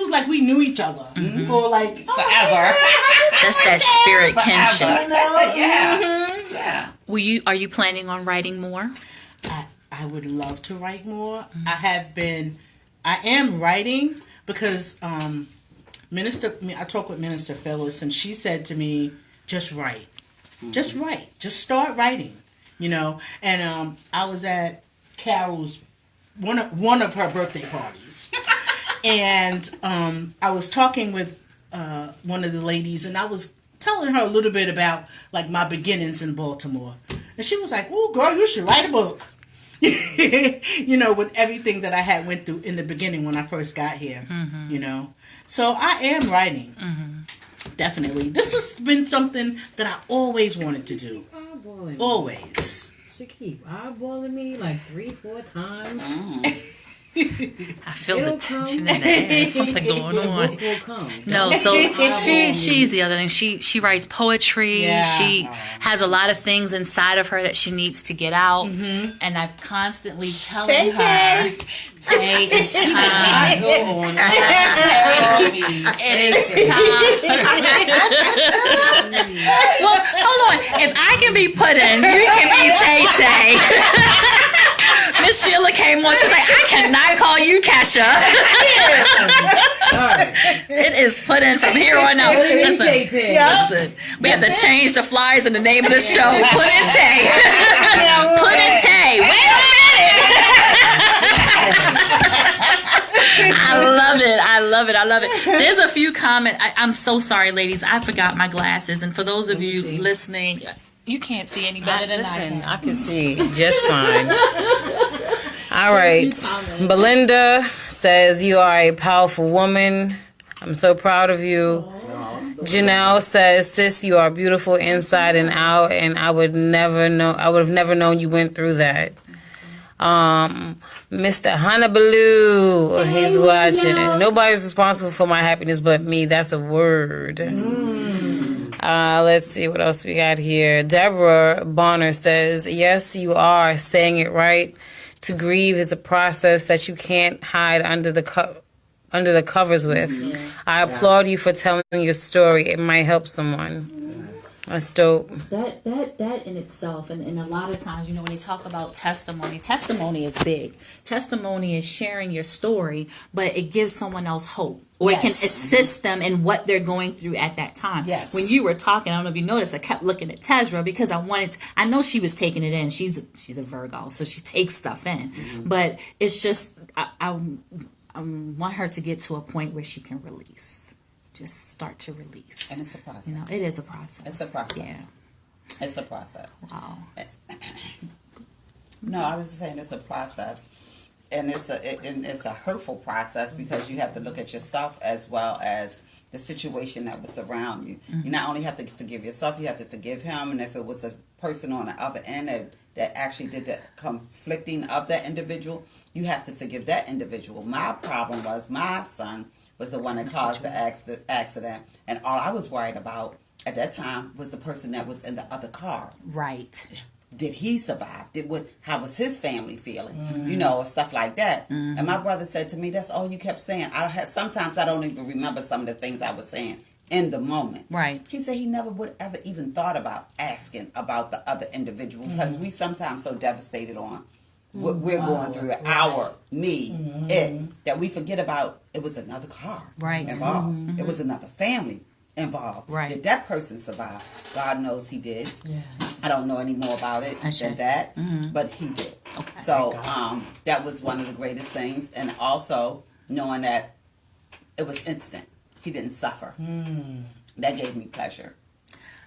[SPEAKER 9] like we knew each other for like
[SPEAKER 8] forever.
[SPEAKER 2] That's that spirit kinship.
[SPEAKER 8] Yeah.
[SPEAKER 2] Are you planning on writing more?
[SPEAKER 9] I would love to write more. I am writing. Because I talked with Minister Phyllis, and she said to me, just write. Just write. Just start writing, And I was at Carol's, one of her birthday parties. And I was talking with one of the ladies, and I was telling her a little bit about, my beginnings in Baltimore. And she was like, oh, girl, you should write a book. With everything that I had went through in the beginning when I first got here, So I am writing. Definitely. This has been something that I always wanted to do. Always.
[SPEAKER 1] She keep eyeballing me like 3-4 times.
[SPEAKER 2] I feel the tension in the air. Something going on. No, so she's the other thing. She writes poetry.
[SPEAKER 9] Yeah.
[SPEAKER 2] She has a lot of things inside of her that she needs to get out. And I'm constantly telling her, Tay, it's time. Go on. It is time. Well, hold on. If I can be Puddin', you can be Tay. Miss Sheila came on. She was like, I cannot call you Kesha. It is Puddin' from here on out. Listen, we have to change the flyers and the name of the show. Puddin' Tay. Puddin' Tay. Wait a minute. I love it. There's a few comments. I'm so sorry, ladies. I forgot my glasses. And for those of you listening, you can't see any better than I can.
[SPEAKER 1] I can see just fine. All right. Belinda says, you are a powerful woman. I'm so proud of you. Janelle says, sis, you are beautiful inside and out, and I would have never known you went through that. Mr. Honeybaloo, he's watching. Nobody's responsible for my happiness but me. That's a word. Let's see what else we got here. Deborah Bonner says, yes, you are saying it right. To grieve is a process that you can't hide under the covers with. I applaud you for telling your story. It might help someone. That's dope.
[SPEAKER 2] That in itself, and a lot of times, when you talk about testimony is big. Testimony is sharing your story, but it gives someone else hope. Or it can assist them in what they're going through at that time.
[SPEAKER 9] Yes.
[SPEAKER 2] When you were talking, I don't know if you noticed, I kept looking at Tezra because I know she was taking it in. She's a Virgo, so she takes stuff in. But it's just, I want her to get to a point where she can release. Just start to release.
[SPEAKER 8] And it's a process.
[SPEAKER 2] It is a process.
[SPEAKER 8] It's a process.
[SPEAKER 2] Yeah.
[SPEAKER 8] It's a process.
[SPEAKER 2] Wow.
[SPEAKER 8] No, I was just saying it's a process. And it's a hurtful process because you have to look at yourself as well as the situation that was around you. You not only have to forgive yourself, you have to forgive him. And if it was a person on the other end that actually did the conflicting of that individual, you have to forgive that individual. My problem was my son was the one that caused the accident. And all I was worried about at that time was the person that was in the other car.
[SPEAKER 2] Right.
[SPEAKER 8] Did he survive? How was his family feeling? Stuff like that. And my brother said to me, that's all you kept saying. Sometimes I don't even remember some of the things I was saying in the moment.
[SPEAKER 2] Right.
[SPEAKER 8] He said he never would ever even thought about asking about the other individual because we sometimes so devastated on what we're going through, it, that we forget about it was another car involved. It was another family involved.
[SPEAKER 2] Right.
[SPEAKER 8] Did that person survive? God knows he did. Yeah. I don't know any more about it than that, but he did. Okay. So that was one of the greatest things. And also knowing that it was instant. he didn't suffer. That gave me pleasure.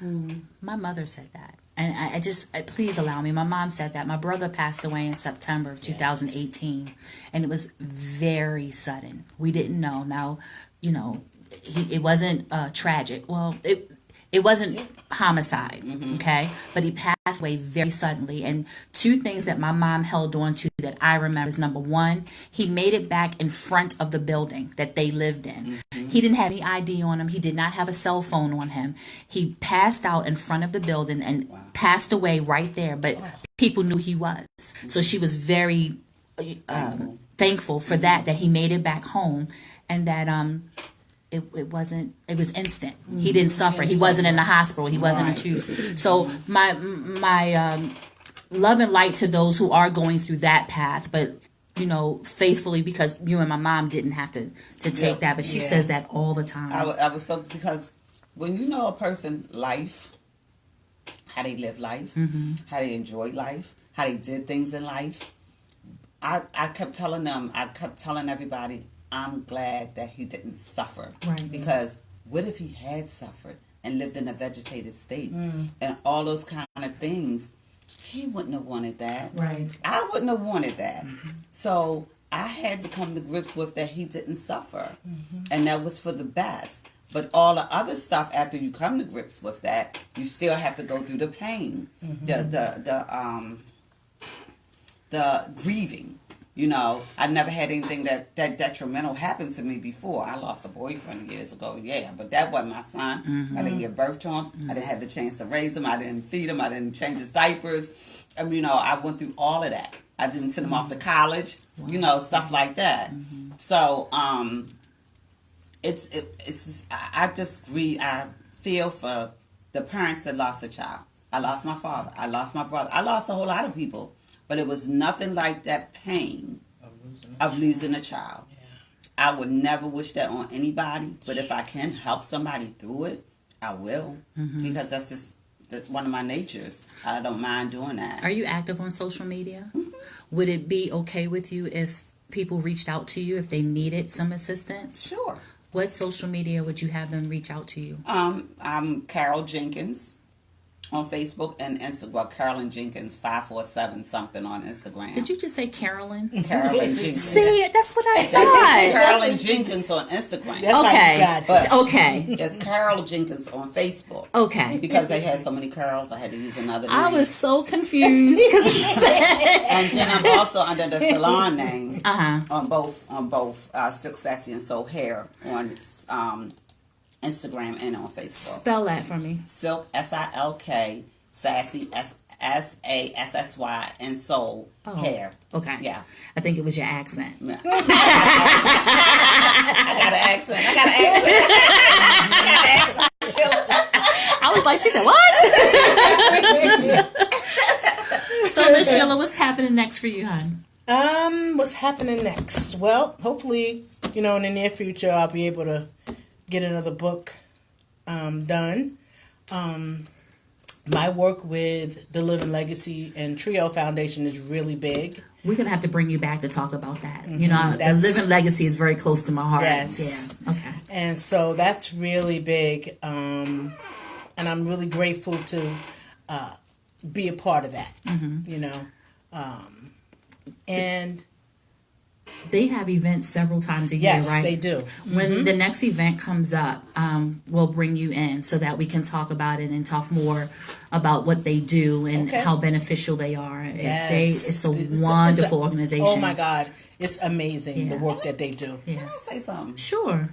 [SPEAKER 2] My mother said that. And I just, please allow me. My mom said that. My brother passed away in September of 2018. And it was very sudden. We didn't know. Now, you know, it wasn't tragic. Well, it wasn't homicide, okay? But he passed away very suddenly. And two things that my mom held on to that I remember is, number one, he made it back in front of the building that they lived in. He didn't have any ID on him. He did not have a cell phone on him. He passed out in front of the building and passed away right there. But people knew he was. So she was very thankful for that he made it back home, and that it was instant. He didn't suffer. He wasn't in the hospital. He wasn't in tubes. So my love and light to those who are going through that path, but you know, faithfully, because you and my mom didn't have to take that, but she says that all the time.
[SPEAKER 8] I was so, because when you know a person life, how they live life, how they enjoy life, how they did things in life, I kept telling them, I kept telling everybody, I'm glad that he didn't suffer.
[SPEAKER 2] Right.
[SPEAKER 8] Because what if he had suffered and lived in a vegetated state and all those kind of things? He wouldn't have wanted that.
[SPEAKER 2] Right.
[SPEAKER 8] I wouldn't have wanted that. So I had to come to grips with that he didn't suffer. And that was for the best. But all the other stuff, after you come to grips with that, you still have to go through the pain, the grieving. You know, I never had anything that detrimental happen to me before. I lost a boyfriend years ago, but that wasn't my son. I didn't give birth to him. I didn't have the chance to raise him. I didn't feed him. I didn't change his diapers. I mean, you know, I went through all of that. I didn't send him off to college. You know, stuff like that. So, I just grieve. I feel for the parents that lost a child. I lost my father. I lost my brother. I lost a whole lot of people. But it was nothing like that pain of losing a child. I would never wish that on anybody. But if I can help somebody through it, I will. Because that's just one of my natures. I don't mind doing that.
[SPEAKER 2] Are you active on social media? Would it be okay with you if people reached out to you if they needed some assistance?
[SPEAKER 8] Sure.
[SPEAKER 2] What social media would you have them reach out to you?
[SPEAKER 8] I'm Carol Jenkins on Facebook and Instagram. Well, Carolyn Jenkins 547 something on Instagram.
[SPEAKER 2] Did you just say Carolyn?
[SPEAKER 8] Carolyn Jenkins.
[SPEAKER 2] See, that's what I thought.
[SPEAKER 8] Carolyn Jenkins on Instagram.
[SPEAKER 2] Okay. Okay.
[SPEAKER 8] It's Carol Jenkins on Facebook.
[SPEAKER 2] Okay.
[SPEAKER 8] Because they had so many Carls, I had to use another name.
[SPEAKER 2] I was so confused because
[SPEAKER 8] and then I'm also under the salon name on both Silk Sassy and Soul Hair on Instagram and on Facebook.
[SPEAKER 2] Spell that for me.
[SPEAKER 8] Silk S-I-L-K, Sassy S-A-S-S-Y, and Soul Hair.
[SPEAKER 2] Okay.
[SPEAKER 8] Yeah.
[SPEAKER 2] I think it was your accent.
[SPEAKER 8] I got an accent.
[SPEAKER 2] I was like, she said, what? So, Miss Sheila, what's happening next for you, hon?
[SPEAKER 9] What's happening next? Well, hopefully, you know, in the near future, I'll be able to get another book done. My work with the Living Legacy and Trio Foundation is really big.
[SPEAKER 2] We're going to have to bring you back to talk about that. You know, the Living Legacy is very close to my heart.
[SPEAKER 9] Yes.
[SPEAKER 2] Yeah. Okay.
[SPEAKER 9] And so that's really big. And I'm really grateful to be a part of that, you know. And
[SPEAKER 2] they have events several times a year, right?
[SPEAKER 9] Yes, they do.
[SPEAKER 2] When the next event comes up, we'll bring you in so that we can talk about it and talk more about what they do and how beneficial they are.
[SPEAKER 9] Yes.
[SPEAKER 2] It's a wonderful organization.
[SPEAKER 9] Oh my God. It's amazing, the work that they do.
[SPEAKER 2] Yeah.
[SPEAKER 8] Can I say something?
[SPEAKER 2] Sure.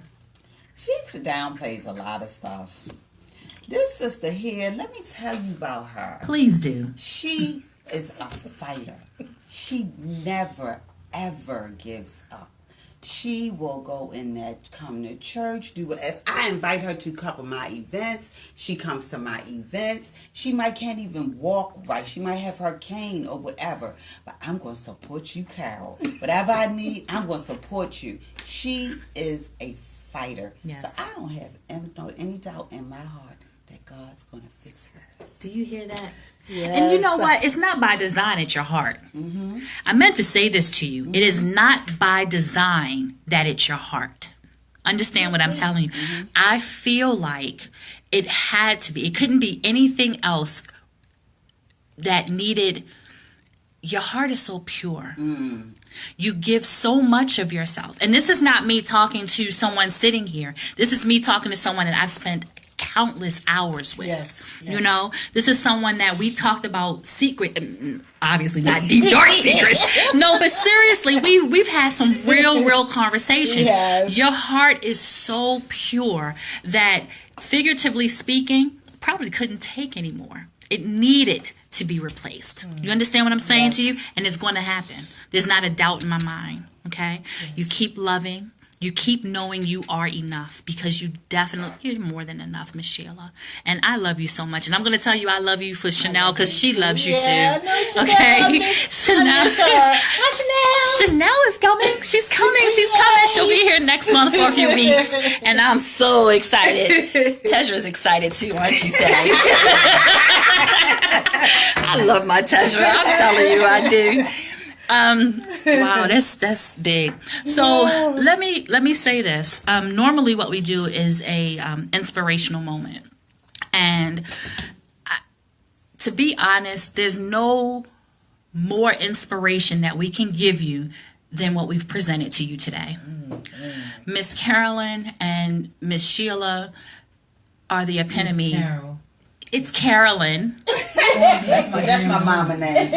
[SPEAKER 8] She downplays a lot of stuff. This sister here, let me tell you about her.
[SPEAKER 2] Please do.
[SPEAKER 8] She is a fighter. She never, ever gives up. She will go in there, come to church, do what. If I invite her to a couple of my events, she comes to my events. She can't even walk right. She might have her cane or whatever. But I'm going to support you, Carol. Whatever I need, I'm going to support you. She is a fighter.
[SPEAKER 2] Yes.
[SPEAKER 8] So I don't have any doubt in my heart that God's going to fix her.
[SPEAKER 2] Do you hear that?
[SPEAKER 9] Yes.
[SPEAKER 2] And you know what? It's not by design at your heart. I meant to say this to you. It is not by design that it's your heart. Understand what I'm telling you. I feel like it had to be. It couldn't be anything else that needed. Your heart is so pure. You give so much of yourself. And this is not me talking to someone sitting here. This is me talking to someone that I've spent countless hours with.
[SPEAKER 9] Yes.
[SPEAKER 2] You know, this is someone that we talked about secret, obviously not deep dark secrets. No, but seriously, we've had some real conversations.
[SPEAKER 9] Yes.
[SPEAKER 2] Your heart is so pure that, figuratively speaking, probably couldn't take anymore. It needed to be replaced. You understand what I'm saying to you? And it's going to happen. There's not a doubt in my mind. Okay? You keep loving. You keep knowing you are enough, because you're more than enough, Miss Sheila. And I love you so much. And I'm going to tell you I love you for Chanel, because she loves you too.
[SPEAKER 9] No,
[SPEAKER 2] Okay? Chanel.
[SPEAKER 9] Hi, Chanel.
[SPEAKER 2] Chanel is coming. She's coming. She'll be here next month for a few weeks. And I'm so excited. Tezra's excited too, aren't you, Tej? I love my Tezra. I'm telling you, I do. Wow, that's big. So let me say this. Normally, what we do is a inspirational moment, and to be honest, there's no more inspiration that we can give you than what we've presented to you today. Miss Carolyn and Miss Sheila are the epitome. It's Carolyn.
[SPEAKER 8] That's my mama name.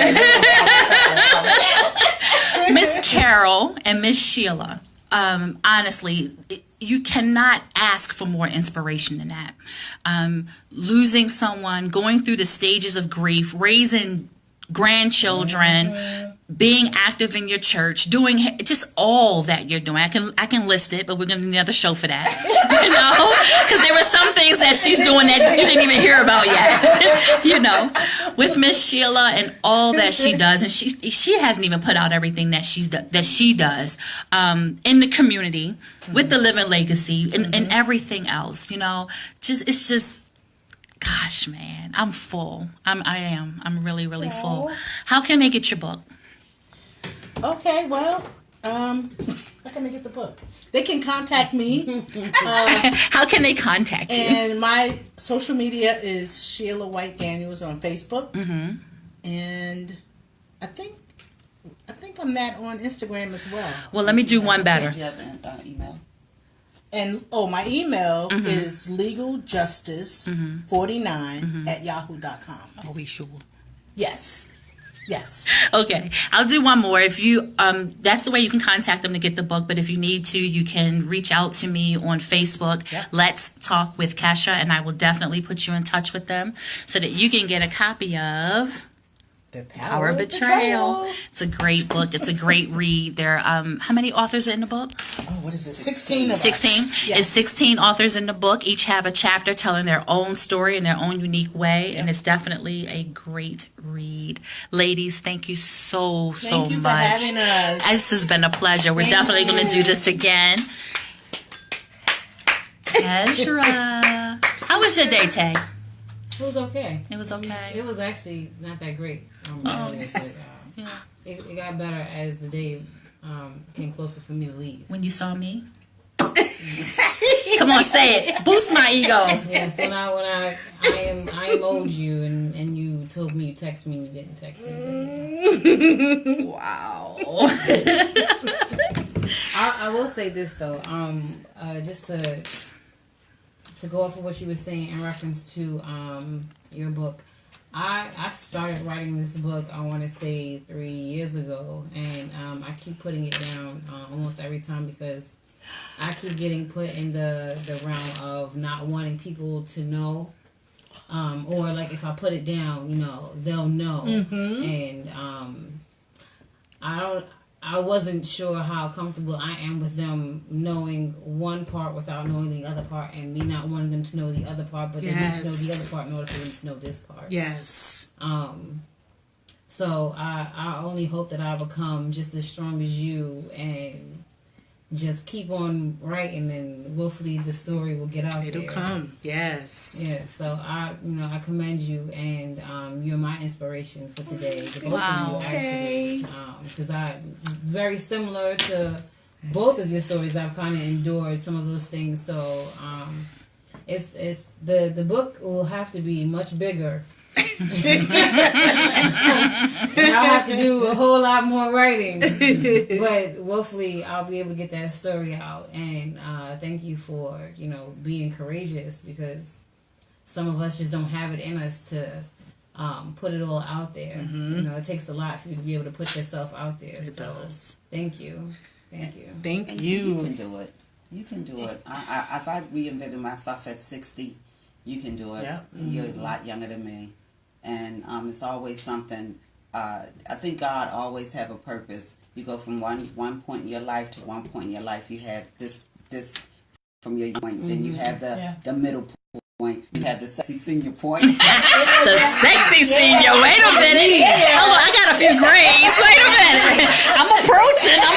[SPEAKER 2] Miss Carol and Miss Sheila. Honestly, you cannot ask for more inspiration than that. Losing someone, going through the stages of grief, raising grandchildren, being active in your church, doing just all that you're doing. I can list it, but we're going to need another show for that. You know, because there were some things that she's doing that you didn't even hear about yet. You know, with Miss Sheila and all that she does, and she hasn't even put out everything that she does in the community with the Living Legacy and everything else. You know, it's just. Gosh, man, I'm full. I'm really full. How can they get your book?
[SPEAKER 9] Okay, well, how can they get the book? They can contact me.
[SPEAKER 2] How can they contact you?
[SPEAKER 9] And my social media is Sheila White Daniels on Facebook. And I think I'm that on Instagram as well.
[SPEAKER 2] Well, let me do one better.
[SPEAKER 8] Do you have an email?
[SPEAKER 9] And my email is legaljustice49 @yahoo.com.
[SPEAKER 2] Are we sure?
[SPEAKER 9] Yes.
[SPEAKER 2] Okay, I'll do one more. If you, that's the way you can contact them to get the book. But if you need to, you can reach out to me on Facebook.
[SPEAKER 9] Yep.
[SPEAKER 2] Let's Talk with Kesha, and I will definitely put you in touch with them so that you can get a copy of
[SPEAKER 9] The
[SPEAKER 2] Power of Betrayal. It's a great book. It's a great read. There, how many authors are in the book?
[SPEAKER 9] Oh, what is it? 16 of
[SPEAKER 2] 16.
[SPEAKER 9] us. Yes.
[SPEAKER 2] It's 16 authors in the book. Each have a chapter telling their own story in their own unique way, and it's definitely a great read. Ladies, thank you so
[SPEAKER 9] Thank you
[SPEAKER 2] much.
[SPEAKER 9] for having us.
[SPEAKER 2] This has been a pleasure. We're definitely going to do this again. Tezra, how was your day, Tay?
[SPEAKER 10] It was okay.
[SPEAKER 2] It was okay.
[SPEAKER 10] It was actually not that great. Earlier, but, it got better as the day came closer for me to leave.
[SPEAKER 2] When you saw me? Come on, say it. Boost my ego.
[SPEAKER 10] Yeah, so now when I emoed you and you told me you text me and you didn't text me.
[SPEAKER 2] Wow.
[SPEAKER 10] I will say this though, just to go off of what you were saying in reference to your book. I started writing this book, I want to say 3 years ago, and I keep putting it down almost every time because I keep getting put in the realm of not wanting people to know, or like if I put it down, you know, they'll know, and I wasn't sure how comfortable I am with them knowing one part without knowing the other part, and me not wanting them to know the other part, but they need to know the other part in order for them to know this part.
[SPEAKER 9] Yes.
[SPEAKER 10] So I only hope that I become just as strong as you and just keep on writing, and hopefully the story will get out there.
[SPEAKER 9] It'll come. Yes.
[SPEAKER 10] Yeah. So I commend you, and you're my inspiration for today. The both of you actually, because I very similar to both of your stories, I've kind of endured some of those things. So it's the book will have to be much bigger. And I'll have to do a whole lot more writing, but hopefully I'll be able to get that story out. And thank you for being courageous, because some of us just don't have it in us to put it all out there. It takes a lot for you to be able to put yourself out there.
[SPEAKER 9] It does.
[SPEAKER 10] Thank you.
[SPEAKER 9] Thank
[SPEAKER 8] And
[SPEAKER 9] you.
[SPEAKER 8] You can do it. You can do it. If I reinvented myself at 60, you can do it.
[SPEAKER 9] Yep.
[SPEAKER 8] You're a lot younger than me. And it's always something. I think God always have a purpose. You go from one point in your life to one point in your life. You have this from your point. Then you have the middle point. You have the sexy senior point.
[SPEAKER 2] The sexy senior. Wait a minute. Hello, I got a few grades. Wait a minute. I'm approaching.
[SPEAKER 10] I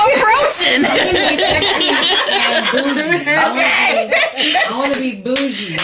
[SPEAKER 10] want to be bougie.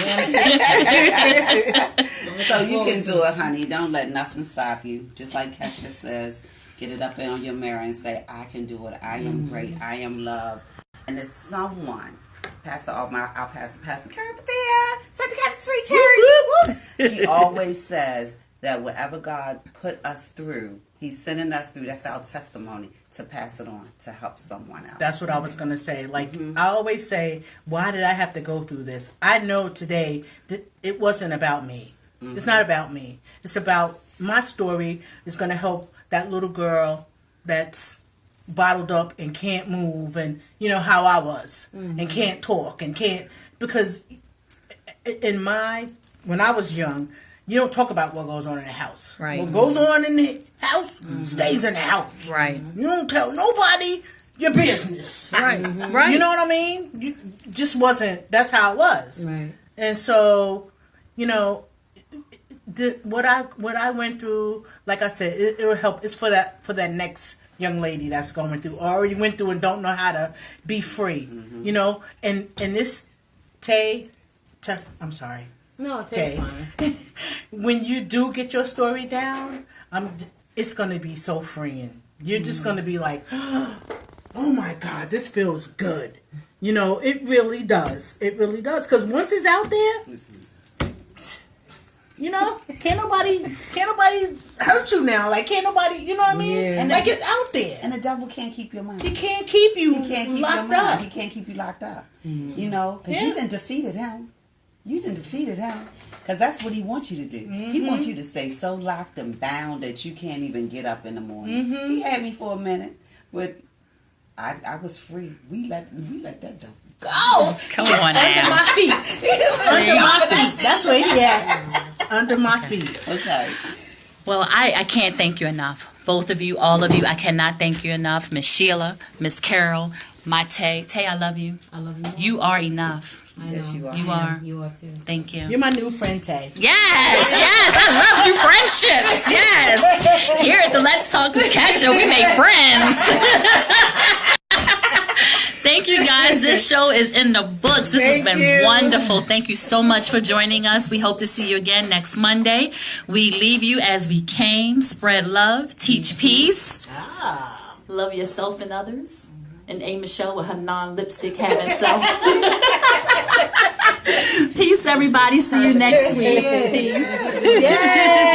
[SPEAKER 8] So you can do it, honey. Don't let nothing stop you. Just like Kesha says, get it up on your mirror and say, I can do it. I am great. I am loved. And there's someone, I'll pass Pastor Carrie there. Santa Cat Sweet Church. She always says that whatever God put us through, He's sending us through. That's our testimony to pass it on to help someone else.
[SPEAKER 9] That's what I was going to say. Like, I always say, why did I have to go through this? I know today that it wasn't about me. It's not about me. It's about my story is going to help that little girl that's bottled up and can't move, and how I was, and can't talk and can't, because when I was young, you don't talk about what goes on in the house.
[SPEAKER 2] Right.
[SPEAKER 9] What goes on in the house stays in the house.
[SPEAKER 2] Right.
[SPEAKER 9] You don't tell nobody your business.
[SPEAKER 2] Right. Right.
[SPEAKER 9] You know what I mean? You just wasn't. That's how it was.
[SPEAKER 10] Right.
[SPEAKER 9] And so, what I went through, like I said, it will help. It's for that next young lady that's going through, or already went through and don't know how to be free. And this I'm sorry.
[SPEAKER 10] No, it's fine.
[SPEAKER 9] When you do get your story down, it's gonna be so freeing. You're just gonna be like, oh my God, this feels good. It really does. It really does. Because once it's out there, can't nobody hurt you now. Like, can't nobody, you know what I mean?
[SPEAKER 8] Yeah.
[SPEAKER 9] And like, it's out there.
[SPEAKER 8] And the devil can't keep your mind.
[SPEAKER 9] He can't keep you
[SPEAKER 8] locked
[SPEAKER 9] up.
[SPEAKER 8] He can't keep you locked up. Because you done defeated him. Because that's what he wants you to do. He wants you to stay so locked and bound that you can't even get up in the morning. He had me for a minute, but I was free. We let that devil go.
[SPEAKER 2] Come on now.
[SPEAKER 9] Under my feet. Under my feet. That's where he at. Under my feet.
[SPEAKER 8] Okay.
[SPEAKER 2] Well, I can't thank you enough. Both of you, all of you, I cannot thank you enough. Miss Sheila, Miss Carol, my Tay. Tay, I love you.
[SPEAKER 10] I love you.
[SPEAKER 2] You are enough.
[SPEAKER 8] Yes, you are.
[SPEAKER 2] You are.
[SPEAKER 10] You are too.
[SPEAKER 2] Thank you.
[SPEAKER 9] You're my new friend, Tay.
[SPEAKER 2] Yes, I love new friendships. Yes. Here at the Let's Talk with Kesha, we make friends. Thank you, guys. This show is in the books. This has been wonderful. Thank you so much for joining us. We hope to see you again next Monday. We leave you as we came. Spread love. Teach peace. Love yourself and others. And A. Michelle with her non-lipstick having self. Peace, everybody. See you next week. Peace.